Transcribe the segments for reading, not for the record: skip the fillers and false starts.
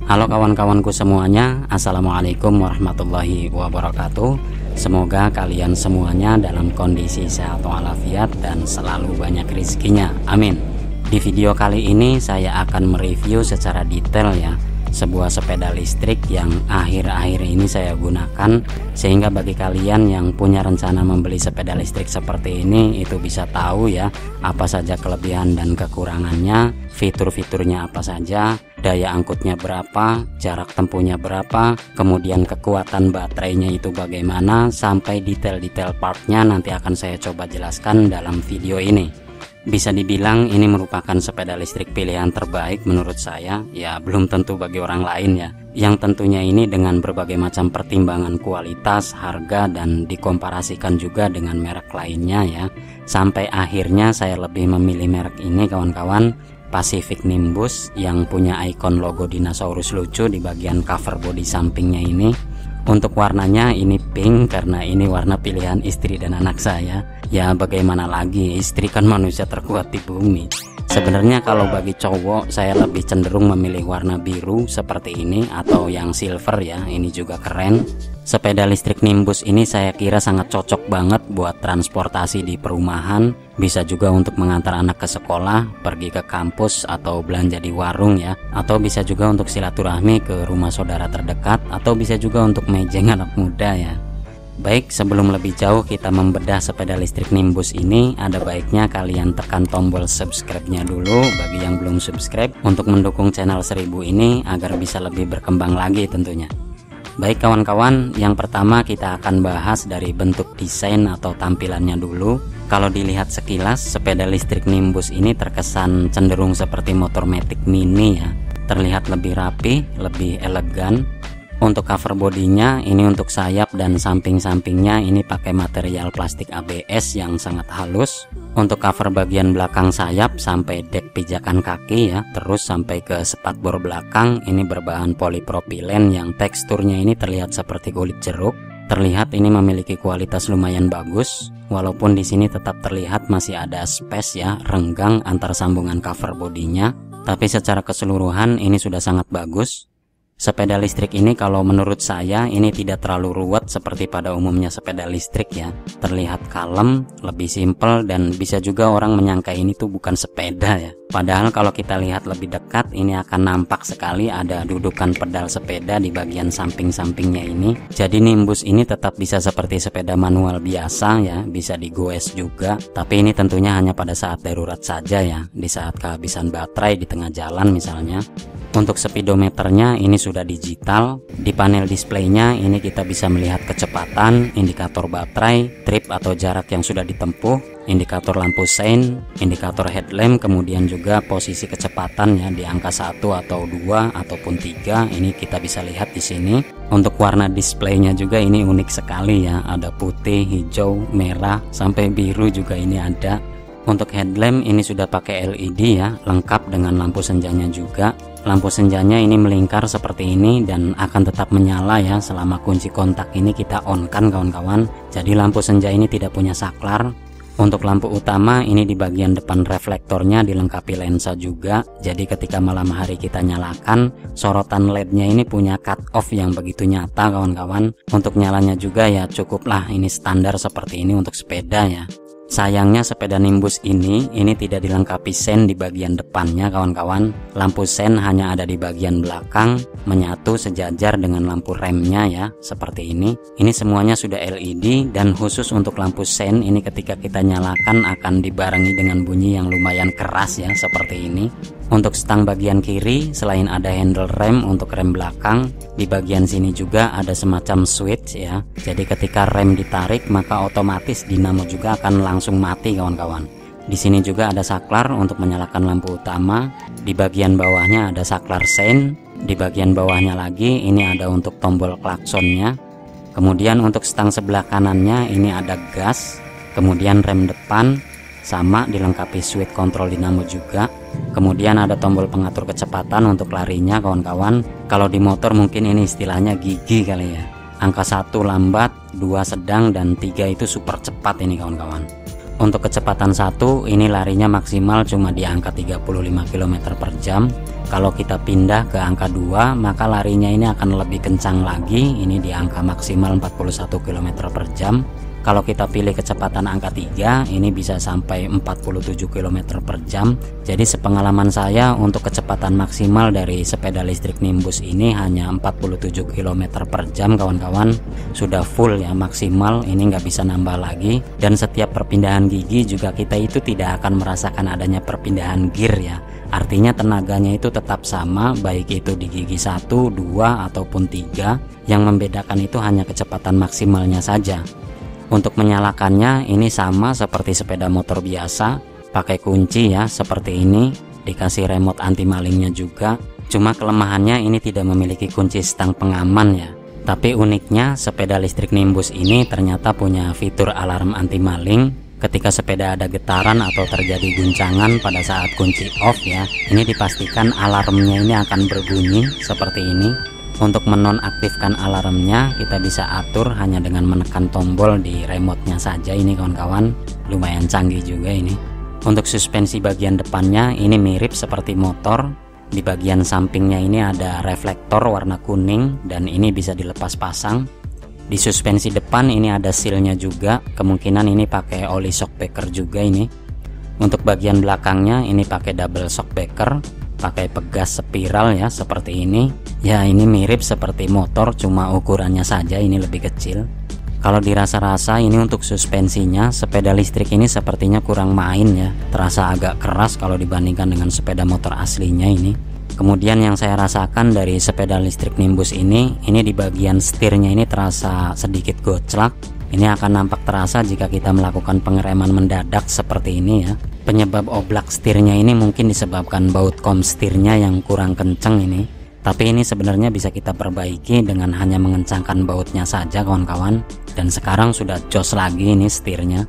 Halo kawan-kawanku semuanya, Assalamualaikum warahmatullahi wabarakatuh. Semoga kalian semuanya dalam kondisi sehat walafiat dan selalu banyak rezekinya, amin. Di video kali ini saya akan mereview secara detail ya sebuah sepeda listrik yang akhir-akhir ini saya gunakan, sehingga bagi kalian yang punya rencana membeli sepeda listrik seperti ini itu bisa tahu ya apa saja kelebihan dan kekurangannya, fitur-fiturnya apa saja, daya angkutnya berapa, jarak tempuhnya berapa, kemudian kekuatan baterainya itu bagaimana, sampai detail-detail partnya nanti akan saya coba jelaskan dalam video ini. Bisa dibilang ini merupakan sepeda listrik pilihan terbaik menurut saya, ya belum tentu bagi orang lain ya. Yang tentunya ini dengan berbagai macam pertimbangan kualitas, harga, dan dikomparasikan juga dengan merek lainnya ya. Sampai akhirnya saya lebih memilih merek ini kawan-kawan, Pacific Nimbus, yang punya ikon logo dinosaurus lucu di bagian cover bodi sampingnya ini. Untuk warnanya ini pink karena ini warna pilihan istri dan anak saya. Ya bagaimana lagi, istri kan manusia terkuat di bumi. Sebenarnya kalau bagi cowok saya lebih cenderung memilih warna biru seperti ini atau yang silver ya, ini juga keren. Sepeda listrik Nimbus ini saya kira sangat cocok banget buat transportasi di perumahan, bisa juga untuk mengantar anak ke sekolah, pergi ke kampus atau belanja di warung ya, atau bisa juga untuk silaturahmi ke rumah saudara terdekat, atau bisa juga untuk mejeng anak muda ya. Baik, sebelum lebih jauh kita membedah sepeda listrik Nimbus ini, ada baiknya kalian tekan tombol subscribe-nya dulu bagi yang belum subscribe untuk mendukung channel 1000 ini agar bisa lebih berkembang lagi tentunya. Baik kawan-kawan, yang pertama kita akan bahas dari bentuk desain atau tampilannya dulu. Kalau dilihat sekilas, sepeda listrik Nimbus ini terkesan cenderung seperti motor matic mini ya. Terlihat lebih rapi, lebih elegan. Untuk cover bodinya ini untuk sayap dan samping-sampingnya ini pakai material plastik ABS yang sangat halus. Untuk cover bagian belakang sayap sampai dek pijakan kaki ya, terus sampai ke spakbor belakang ini berbahan polipropilen yang teksturnya ini terlihat seperti kulit jeruk. Terlihat ini memiliki kualitas lumayan bagus, walaupun di sini tetap terlihat masih ada space ya, renggang antar sambungan cover bodinya. Tapi secara keseluruhan ini sudah sangat bagus. Sepeda listrik ini kalau menurut saya ini tidak terlalu ruwet seperti pada umumnya sepeda listrik ya. Terlihat kalem, lebih simpel, dan bisa juga orang menyangka ini tuh bukan sepeda ya. Padahal kalau kita lihat lebih dekat ini akan nampak sekali ada dudukan pedal sepeda di bagian samping-sampingnya ini. Jadi Nimbus ini tetap bisa seperti sepeda manual biasa ya, bisa digoes juga. Tapi ini tentunya hanya pada saat darurat saja ya, di saat kehabisan baterai di tengah jalan misalnya. Untuk speedometernya ini sudah digital. Di panel displaynya ini kita bisa melihat kecepatan, indikator baterai, trip atau jarak yang sudah ditempuh, indikator lampu sein, indikator headlamp, kemudian juga posisi kecepatan ya di angka 1 atau 2 ataupun 3. Ini kita bisa lihat di sini. Untuk warna displaynya juga ini unik sekali ya. Ada putih, hijau, merah, sampai biru juga ini ada. Untuk headlamp ini sudah pakai LED ya, lengkap dengan lampu senjanya juga. Lampu senjanya ini melingkar seperti ini dan akan tetap menyala ya selama kunci kontak ini kita on kan kawan-kawan. Jadi lampu senja ini tidak punya saklar. Untuk lampu utama ini di bagian depan reflektornya dilengkapi lensa juga. Jadi ketika malam hari kita nyalakan, sorotan LED-nya ini punya cut off yang begitu nyata kawan-kawan. Untuk nyalanya juga ya cukuplah ini standar seperti ini untuk sepeda ya. Sayangnya sepeda Nimbus ini tidak dilengkapi sen di bagian depannya kawan-kawan. Lampu sen hanya ada di bagian belakang, menyatu sejajar dengan lampu remnya ya, seperti ini. Ini semuanya sudah LED, dan khusus untuk lampu sen ini ketika kita nyalakan akan dibarengi dengan bunyi yang lumayan keras ya, seperti ini. Untuk stang bagian kiri, selain ada handle rem untuk rem belakang, di bagian sini juga ada semacam switch ya. Jadi ketika rem ditarik maka otomatis dinamo juga akan langsung mati kawan-kawan. Di sini juga ada saklar untuk menyalakan lampu utama. Di bagian bawahnya ada saklar sein. Di bagian bawahnya lagi ini ada untuk tombol klaksonnya. Kemudian untuk stang sebelah kanannya ini ada gas. Kemudian rem depan sama dilengkapi switch kontrol dinamo juga. Kemudian ada tombol pengatur kecepatan untuk larinya kawan-kawan. Kalau di motor mungkin ini istilahnya gigi kali ya. Angka 1 lambat, 2 sedang, dan 3 itu super cepat ini kawan-kawan. Untuk kecepatan 1 ini larinya maksimal cuma di angka 35 km per jam. Kalau kita pindah ke angka 2, maka larinya ini akan lebih kencang lagi, ini di angka maksimal 41 km per jam. Kalau kita pilih kecepatan angka 3, ini bisa sampai 47 km per jam. Jadi sepengalaman saya untuk kecepatan maksimal dari sepeda listrik Nimbus ini hanya 47 km per jam kawan-kawan. Sudah full ya, maksimal, ini nggak bisa nambah lagi. Dan setiap perpindahan gigi juga kita itu tidak akan merasakan adanya perpindahan gear ya. Artinya tenaganya itu tetap sama, baik itu di gigi 1, 2, ataupun 3. Yang membedakan itu hanya kecepatan maksimalnya saja. Untuk menyalakannya ini sama seperti sepeda motor biasa, pakai kunci ya seperti ini, dikasih remote anti malingnya juga. Cuma kelemahannya ini tidak memiliki kunci stang pengaman ya. Tapi uniknya sepeda listrik Nimbus ini ternyata punya fitur alarm anti maling. Ketika sepeda ada getaran atau terjadi guncangan pada saat kunci off ya, ini dipastikan alarmnya ini akan berbunyi seperti ini. Untuk menonaktifkan alarmnya kita bisa atur hanya dengan menekan tombol di remote-nya saja ini kawan-kawan. Lumayan canggih juga ini. Untuk suspensi bagian depannya ini mirip seperti motor. Di bagian sampingnya ini ada reflektor warna kuning dan ini bisa dilepas pasang. Di suspensi depan ini ada sealnya juga, kemungkinan ini pakai oli shock breaker juga ini. Untuk bagian belakangnya ini pakai double shock breaker, pakai pegas spiral ya seperti ini. Ya ini mirip seperti motor, cuma ukurannya saja ini lebih kecil. Kalau dirasa-rasa ini untuk suspensinya sepeda listrik ini sepertinya kurang main ya, terasa agak keras kalau dibandingkan dengan sepeda motor aslinya ini. Kemudian yang saya rasakan dari sepeda listrik Nimbus ini di bagian setirnya ini terasa sedikit goclak. Ini akan nampak terasa jika kita melakukan pengereman mendadak seperti ini ya. Penyebab oblak setirnya ini mungkin disebabkan baut kom setirnya yang kurang kenceng ini. Tapi ini sebenarnya bisa kita perbaiki dengan hanya mengencangkan bautnya saja kawan-kawan. Dan sekarang sudah jos lagi ini setirnya.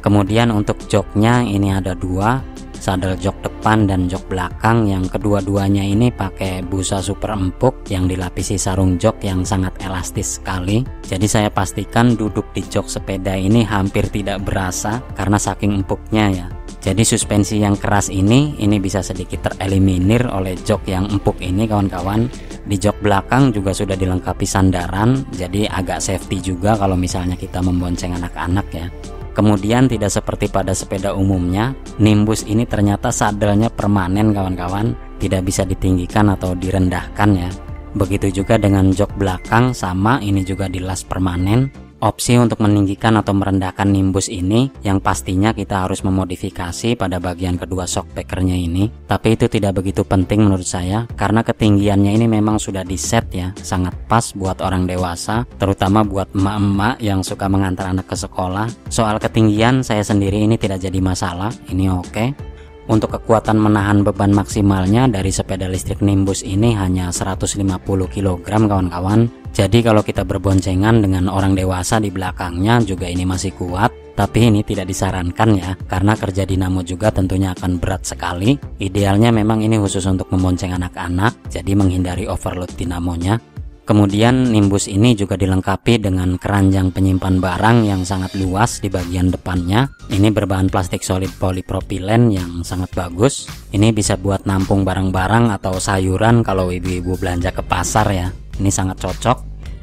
Kemudian untuk joknya ini ada dua, sadel jok depan dan jok belakang, yang kedua-duanya ini pakai busa super empuk yang dilapisi sarung jok yang sangat elastis sekali. Jadi saya pastikan duduk di jok sepeda ini hampir tidak berasa karena saking empuknya ya. Jadi suspensi yang keras ini bisa sedikit tereliminir oleh jok yang empuk ini kawan-kawan. Di jok belakang juga sudah dilengkapi sandaran, jadi agak safety juga kalau misalnya kita membonceng anak-anak ya. Kemudian tidak seperti pada sepeda umumnya, Nimbus ini ternyata sadelnya permanen kawan-kawan, tidak bisa ditinggikan atau direndahkan ya. Begitu juga dengan jok belakang, sama ini juga dilas permanen. Opsi untuk meninggikan atau merendahkan Nimbus ini yang pastinya kita harus memodifikasi pada bagian kedua shock breakernya ini. Tapi itu tidak begitu penting menurut saya, karena ketinggiannya ini memang sudah di set ya, sangat pas buat orang dewasa, terutama buat emak-emak yang suka mengantar anak ke sekolah. Soal ketinggian saya sendiri ini tidak jadi masalah, ini oke. Untuk kekuatan menahan beban maksimalnya dari sepeda listrik Nimbus ini hanya 150 kg kawan-kawan. Jadi kalau kita berboncengan dengan orang dewasa di belakangnya juga ini masih kuat. Tapi ini tidak disarankan ya, karena kerja dinamo juga tentunya akan berat sekali. Idealnya memang ini khusus untuk membonceng anak-anak, jadi menghindari overload dinamonya. Kemudian Nimbus ini juga dilengkapi dengan keranjang penyimpan barang yang sangat luas di bagian depannya. Ini berbahan plastik solid polipropilen yang sangat bagus. Ini bisa buat nampung barang-barang atau sayuran kalau ibu-ibu belanja ke pasar ya. Ini sangat cocok.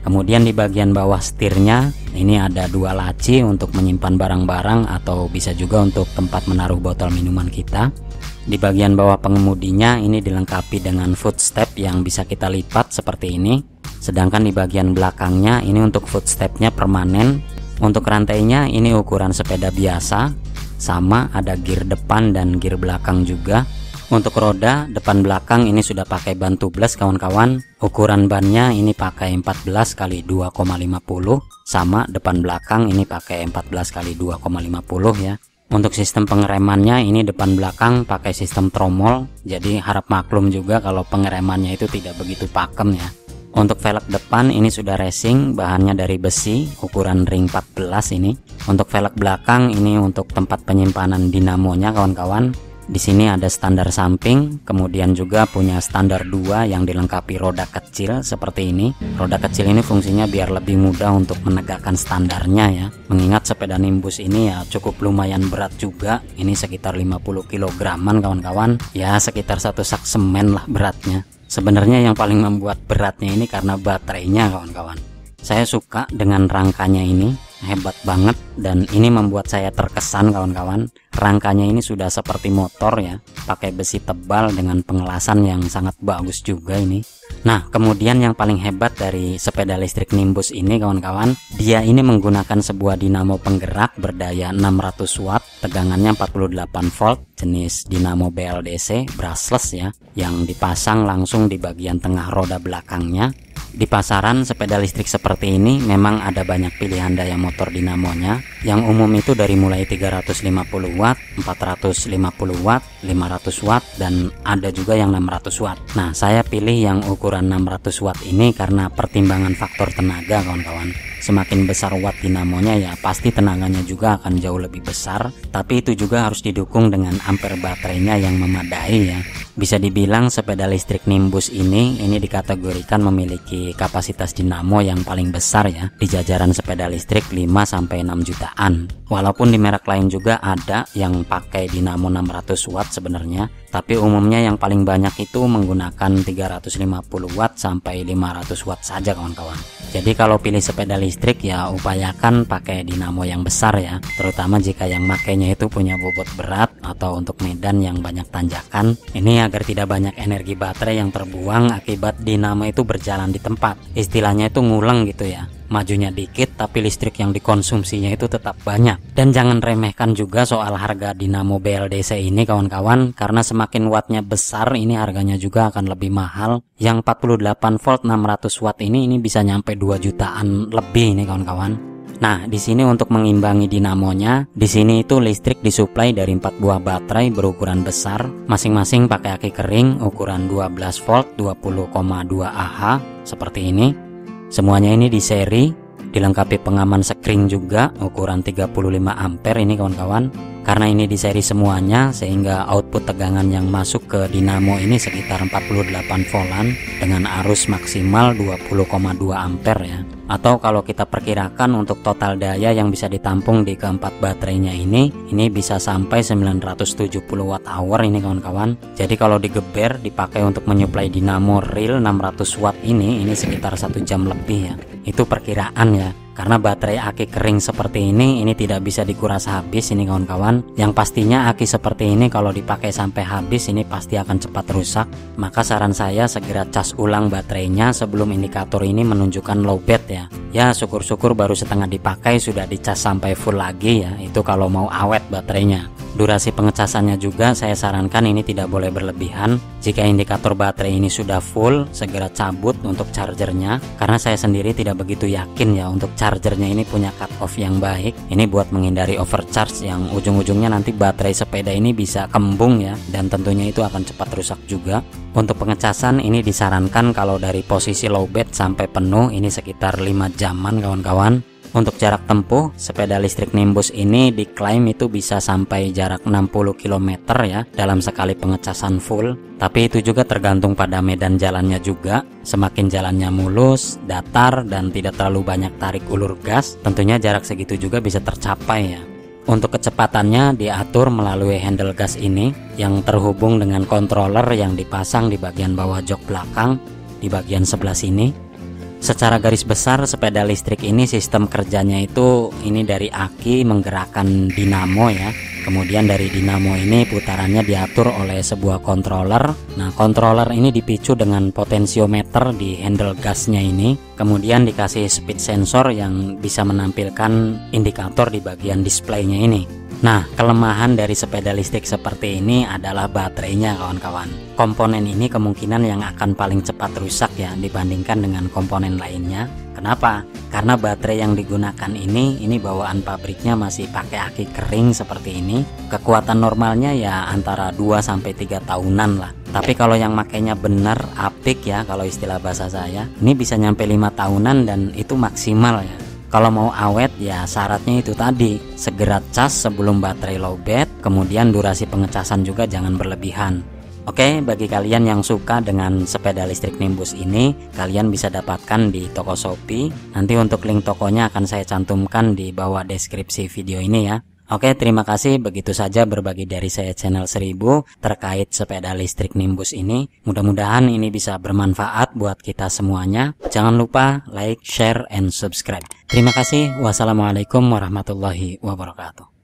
Kemudian di bagian bawah setirnya ini ada dua laci untuk menyimpan barang-barang atau bisa juga untuk tempat menaruh botol minuman kita. Di bagian bawah pengemudinya ini dilengkapi dengan footstep yang bisa kita lipat seperti ini. Sedangkan di bagian belakangnya ini untuk footstepnya permanen. Untuk rantainya ini ukuran sepeda biasa, sama ada gear depan dan gear belakang juga. Untuk roda depan belakang ini sudah pakai ban tubeless kawan-kawan. Ukuran bannya ini pakai 14 x 2,50, sama depan belakang ini pakai 14 x 2,50 ya. Untuk sistem pengeremannya ini depan belakang pakai sistem tromol, jadi harap maklum juga kalau pengeremannya itu tidak begitu pakem ya. Untuk velg depan ini sudah racing, bahannya dari besi, ukuran ring 14 ini. Untuk velg belakang ini untuk tempat penyimpanan dinamonya kawan-kawan. Di sini ada standar samping, kemudian juga punya standar 2 yang dilengkapi roda kecil seperti ini. Roda kecil ini fungsinya biar lebih mudah untuk menegakkan standarnya ya. Mengingat sepeda Nimbus ini ya cukup lumayan berat juga. Ini sekitar 50 kilograman kawan-kawan. Ya sekitar satu sak semen lah beratnya. Sebenarnya yang paling membuat beratnya ini karena baterainya kawan-kawan. Saya suka dengan rangkanya ini, hebat banget, dan ini membuat saya terkesan kawan-kawan. Rangkanya ini sudah seperti motor ya, pakai besi tebal dengan pengelasan yang sangat bagus juga ini. Nah, kemudian yang paling hebat dari sepeda listrik Nimbus ini kawan-kawan, dia ini menggunakan sebuah dinamo penggerak berdaya 600 watt, tegangannya 48 volt, jenis dinamo BLDC brushless ya, yang dipasang langsung di bagian tengah roda belakangnya. Di pasaran sepeda listrik seperti ini memang ada banyak pilihan daya motor dinamonya. Yang umum itu dari mulai 350 watt, 450 watt, 500 watt, dan ada juga yang 600 watt. Nah, saya pilih yang ukuran 600 watt ini karena pertimbangan faktor tenaga kawan-kawan. Semakin besar watt dinamonya ya pasti tenaganya juga akan jauh lebih besar, tapi itu juga harus didukung dengan ampere baterainya yang memadai ya. Bisa dibilang sepeda listrik Nimbus ini dikategorikan memiliki kapasitas dinamo yang paling besar ya di jajaran sepeda listrik 5-6 jutaan. Walaupun di merek lain juga ada yang pakai dinamo 600 watt sebenarnya, tapi umumnya yang paling banyak itu menggunakan 350 watt sampai 500 watt saja kawan-kawan. Jadi kalau pilih sepeda listrik ya upayakan pakai dinamo yang besar ya, terutama jika yang makainya itu punya bobot berat atau untuk medan yang banyak tanjakan. Ini agar tidak banyak energi baterai yang terbuang akibat dinamo itu berjalan di tempat. Istilahnya itu ngulang gitu ya. Majunya dikit tapi listrik yang dikonsumsinya itu tetap banyak. Dan jangan remehkan juga soal harga dinamo BLDC ini kawan-kawan, karena semakin wattnya besar ini harganya juga akan lebih mahal. Yang 48 volt 600 watt ini bisa nyampe 2 jutaan lebih ini kawan-kawan. Nah, di sini untuk mengimbangi dinamonya, di sini itu listrik disuplai dari 4 buah baterai berukuran besar, masing-masing pakai aki kering ukuran 12 volt 20,2 Ah seperti ini. Semuanya ini di seri, dilengkapi pengaman sekring juga ukuran 35 ampere ini kawan-kawan. Karena ini di seri semuanya sehingga output tegangan yang masuk ke dinamo ini sekitar 48 voltan dengan arus maksimal 20,2 ampere ya. Atau kalau kita perkirakan untuk total daya yang bisa ditampung di keempat baterainya ini bisa sampai 970 watt hour ini kawan-kawan. Jadi kalau digeber dipakai untuk menyuplai dinamo real 600 watt ini sekitar 1 jam lebih ya. Itu perkiraan ya. Karena baterai aki kering seperti ini tidak bisa dikuras habis ini kawan-kawan. Yang pastinya aki seperti ini kalau dipakai sampai habis ini pasti akan cepat rusak. Maka saran saya segera cas ulang baterainya sebelum indikator ini menunjukkan lowbat ya. Ya syukur-syukur baru setengah dipakai sudah dicas sampai full lagi ya. Itu kalau mau awet baterainya. Durasi pengecasannya juga saya sarankan ini tidak boleh berlebihan. Jika indikator baterai ini sudah full, segera cabut untuk chargernya. Karena saya sendiri tidak begitu yakin ya untuk chargernya ini punya cut off yang baik. Ini buat menghindari overcharge yang ujung-ujungnya nanti baterai sepeda ini bisa kembung ya. Dan tentunya itu akan cepat rusak juga. Untuk pengecasan ini disarankan kalau dari posisi lowbat sampai penuh ini sekitar 5 jaman kawan-kawan. Untuk jarak tempuh, sepeda listrik Nimbus ini diklaim itu bisa sampai jarak 60 km ya dalam sekali pengecasan full. Tapi itu juga tergantung pada medan jalannya juga. Semakin jalannya mulus, datar, dan tidak terlalu banyak tarik ulur gas, tentunya jarak segitu juga bisa tercapai ya. Untuk kecepatannya diatur melalui handle gas ini yang terhubung dengan controller yang dipasang di bagian bawah jok belakang di bagian sebelah sini. Secara garis besar sepeda listrik ini sistem kerjanya itu dari aki menggerakkan dinamo ya. Kemudian dari dinamo ini putarannya diatur oleh sebuah controller. Nah, controller ini dipicu dengan potensiometer di handle gasnya ini. Kemudian dikasih speed sensor yang bisa menampilkan indikator di bagian displaynya ini. Nah, kelemahan dari sepeda listrik seperti ini adalah baterainya kawan-kawan. Komponen ini kemungkinan yang akan paling cepat rusak ya dibandingkan dengan komponen lainnya. Kenapa? Karena baterai yang digunakan ini bawaan pabriknya masih pakai aki kering seperti ini. Kekuatan normalnya ya antara 2-3 tahunan lah. Tapi kalau yang makainya benar apik ya kalau istilah bahasa saya, ini bisa nyampe 5 tahunan dan itu maksimal ya. Kalau mau awet ya syaratnya itu tadi, segera cas sebelum baterai lowbat, kemudian durasi pengecasan juga jangan berlebihan. Oke, bagi kalian yang suka dengan sepeda listrik Nimbus ini, kalian bisa dapatkan di toko Shopee. Nanti untuk link tokonya akan saya cantumkan di bawah deskripsi video ini ya. Oke, terima kasih. Begitu saja berbagi dari saya channel 1000 terkait sepeda listrik Nimbus ini. Mudah-mudahan ini bisa bermanfaat buat kita semuanya. Jangan lupa like, share, and subscribe. Terima kasih. Wassalamualaikum warahmatullahi wabarakatuh.